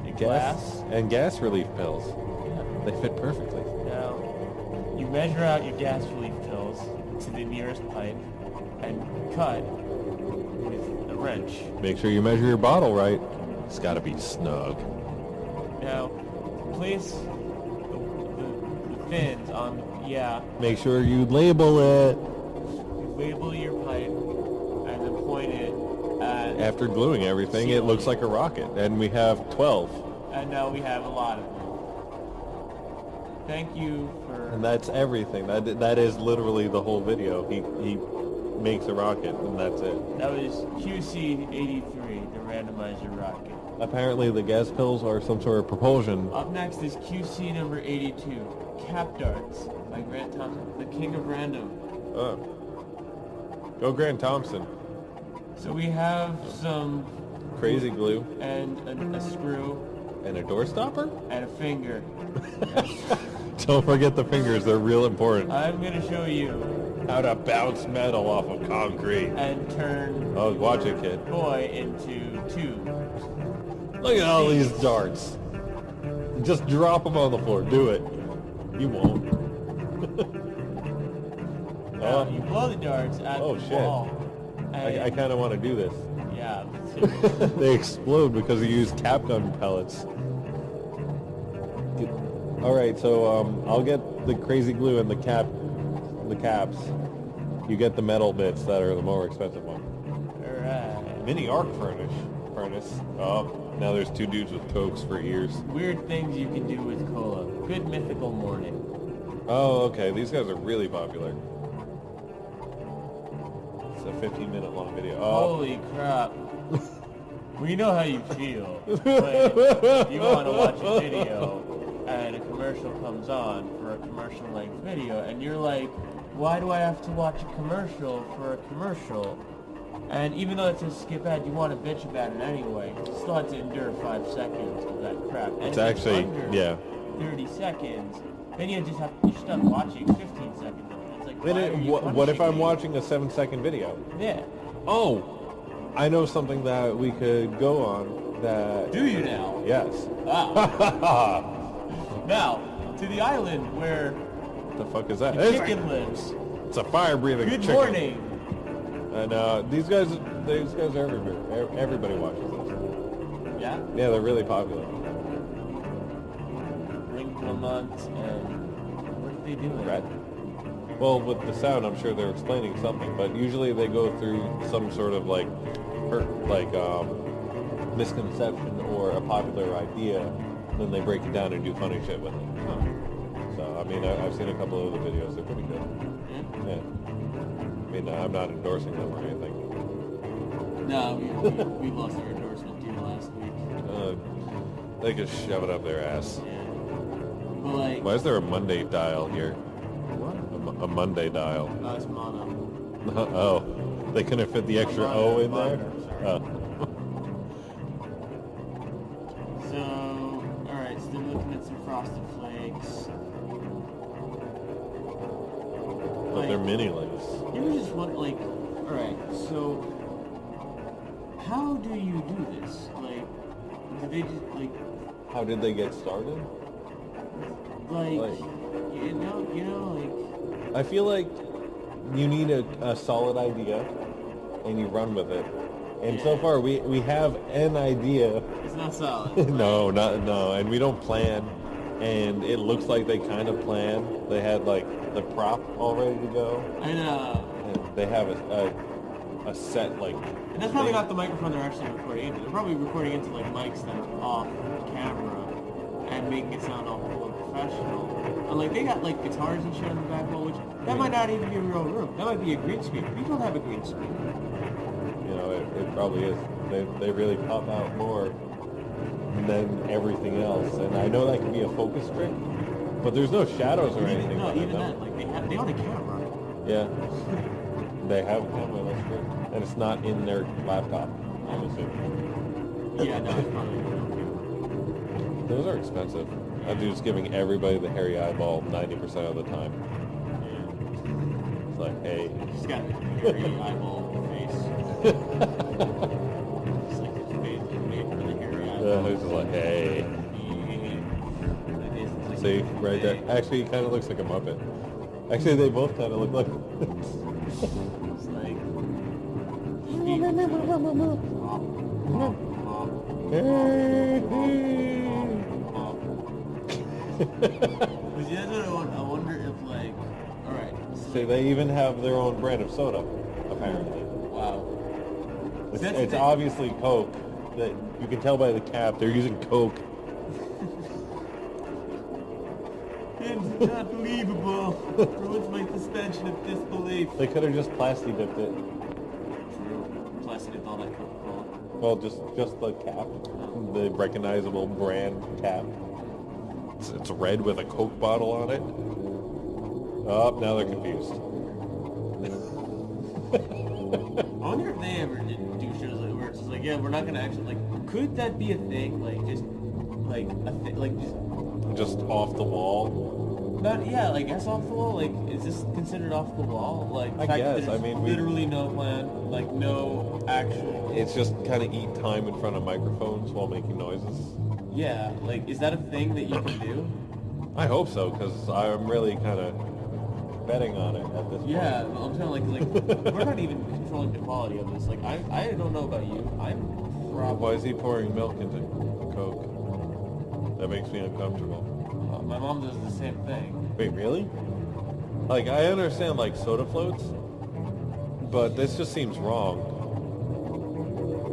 a glass. And gas relief pills. Yeah. They fit perfectly. Now, you measure out your gas relief pills to the nearest pipe and cut with a wrench. Make sure you measure your bottle right. It's gotta be snug. Now, place the fins on, yeah, Make sure you label it. label your pipe, and then point it at, After gluing everything, it looks like a rocket, and we have 12. and now we have a lot of them. Thank you for... And that's everything. That is literally the whole video. He makes a rocket, and that's it. That was QC-83, the randomizer rocket. Apparently the gas pills are some sort of propulsion. Up next is QC number 82, Cap Darts by Grant Thompson, the king of random. Oh. Go Grant Thompson. So we have some Crazy glue. and a screw And a door stopper? and a finger. Don't forget the fingers, they're real important. I'm gonna show you How to bounce metal off of concrete. and turn Oh, watch it, kid. boy into tube. Look at all these darts. Just drop them on the floor. Do it. You won't. Now you blow the darts at Oh, the shit. wall. And, I kind of want to do this. yeah. They explode because you use cap gun pellets. All right, so I'll get the crazy glue and the caps. You get the metal bits that are the more expensive one. Alright. Mini arc furnace. Oh, now there's two dudes with cokes for ears. Weird things you can do with cola. Good mythical morning. Oh, okay. These guys are really popular. It's a 15-minute long video. Oh. Holy crap. We know how you feel. When you want to watch a video and a commercial comes on for a commercial length video and you're like, why do I have to watch a commercial for a commercial? And even though it says skip ad, you want to bitch about it anyway. You still have to endure 5 seconds of that crap. And It's if actually, under yeah. 30 seconds, then you stop watching 15 seconds of it. It's like, why are you What if I'm punishing me? watching a 7-second video? Yeah. Oh, I know something that we could go on that... Do you now? Yes. Ah. Now, to the island where What the fuck is that? the chicken lives. It's a fire-breathing Good chicken. morning. And these guys are everywhere. Everybody watches this. Yeah? Yeah, they're really popular. Ring Clement and what are they doing? Right? Well, with the sound, I'm sure they're explaining something, but usually they go through some sort of misconception or a popular idea, then they break it down and do funny shit with it. Huh. So, I mean, I've seen a couple of the videos. They're pretty good. Yeah? Yeah. I mean, I'm not endorsing them or anything. No, we lost our endorsement too last week. They just shove it up their ass. Yeah. But like, Why is there a Monday dial here? what? A Monday dial. No, it's mono. Oh, they couldn't fit the extra O in there? Sorry. Oh. So, alright, so they're looking at some Frosted Flakes. But they're mini lakes. You were just want alright, so how do you do this? Like, do they just How did they get started? I feel like you need a solid idea and you run with it. And so far we have an idea. It's not solid. No, and we don't plan. And it looks like they kind of planned. They had like the prop all ready to go. I know. And they have a set like. And that's probably not the microphone they're actually recording into. They're probably recording into like mics that are off camera and making it sound all cool and professional. And like they got like guitars and shit on the back wall, which that might not even be a real room. That might be a green screen. You don't have a green screen. You know, it probably is. They really pop out more than everything else. And I know that can be a focus trick, but there's no shadows or anything. No, behind even them. that. Like they own a camera. Yeah. They have a camera, that's true. And it's not in their laptop, I'm assuming. Yeah, no, it's probably a real camera. Those are expensive. That dude's giving everybody the hairy eyeball 90% of the time. Yeah. It's like, hey. He's got a hairy eyeball face. It's like his face is made for the hairy eyeball. He's just like, hey. Like See, right there. Actually, he kind of looks like a Muppet. Actually, they both kind of look like... It's like... But see, that's what I wonder if, like, alright. So See, they even have their own brand of soda, apparently. wow. It's obviously Coke. That you can tell by the cap they're using Coke. It's not believable. Ruins my suspension of disbelief. They could have just plastic dipped it. True. Plastic and all that Coca-Cola. Well, just the cap, the recognizable brand cap. It's red with a Coke bottle on it. Oh, now they're confused. I wonder if they ever did do shows like where it's just like, yeah, we're not gonna actually like. Could that be a thing? Like just like a like Just off the wall. not yeah, like that's off the wall. Like is this considered off the wall? Like the I fact that guess. I there's mean, literally no plan, like no actual. It's just kind of eat time in front of microphones while making noises. Yeah, like is that a thing that you can do? I hope so, because I'm really kind of betting on it at this point. Yeah, I'm saying like we're not even controlling the quality of this. Like I don't know about you. I'm Why probably is he pouring milk into Coke? That makes me uncomfortable. my mom does the same thing. Wait, really? Like, I understand, like, soda floats, but this just seems wrong.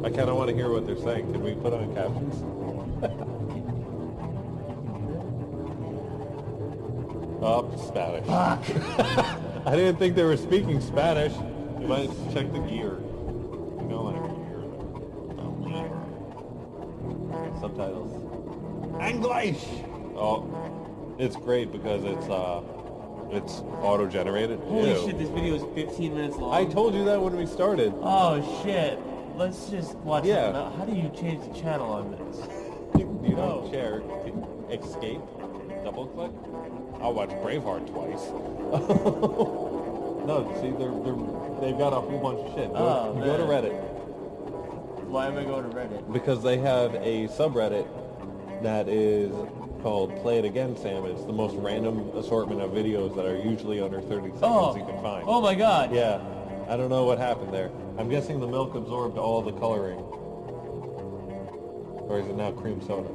I kind of want to hear what they're saying. Can we put on captions? Oh, Spanish. I didn't think they were speaking Spanish. You might check the gear. You know, like gear. Subtitles. English. Oh, it's great because it's auto-generated. Holy Ew. shit, this video is 15 minutes long. I told you that when we started. Oh shit. Let's just watch Yeah. it. How do you change the channel on this? You don't No. share. Escape. Double click. I'll watch Braveheart twice. No, see, they've got a whole bunch of shit. Oh, Go to man. Reddit Why am I going to Reddit? because they have a subreddit that is called Play It Again, Sam. It's the most random assortment of videos that are usually under 30 seconds you can find. Oh my god. Yeah, I don't know what happened there. I'm guessing the milk absorbed all the coloring. Or is it now cream soda?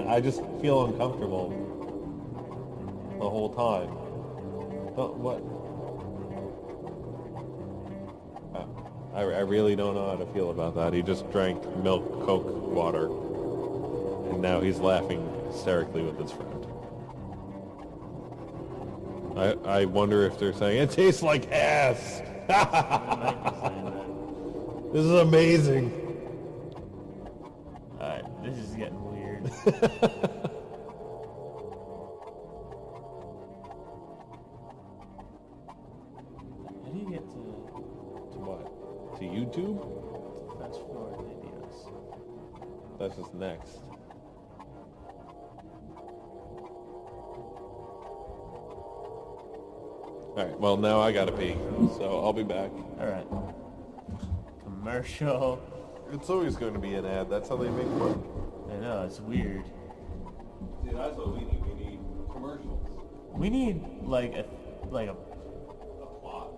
I just feel uncomfortable the whole time. What? I really don't know how to feel about that. He just drank milk, Coke, water, and now he's laughing hysterically with his friend. I wonder if they're saying, it tastes like ass! This is amazing! Alright, this is getting weird. How do you get to What? To YouTube? fast forward videos? That's just next. Alright, well now I gotta pee, so I'll be back. Alright. Commercial. It's always going to be an ad, that's how they make money. I know, it's weird. See, that's what we need commercials. We need like a A plot.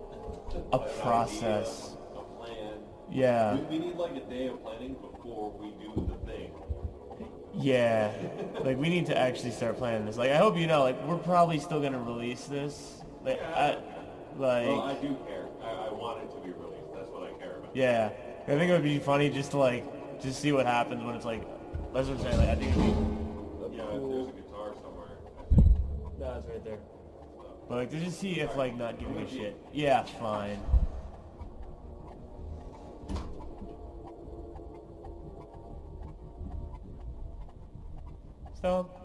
a process. A plan. Yeah. We need like a day of planning before we do the thing. Yeah. Like we need to actually start planning this. Like I hope you know, like we're probably still gonna release this. Like Well, I do care. I want it to be released. That's what I care about. yeah. I think it would be funny just to like just see what happens when it's like that's what I'm saying, like I think it'd be Yeah, there's a guitar somewhere, I think. no, it's right there. But like to just see if like not giving a shit. Yeah, fine. Stop.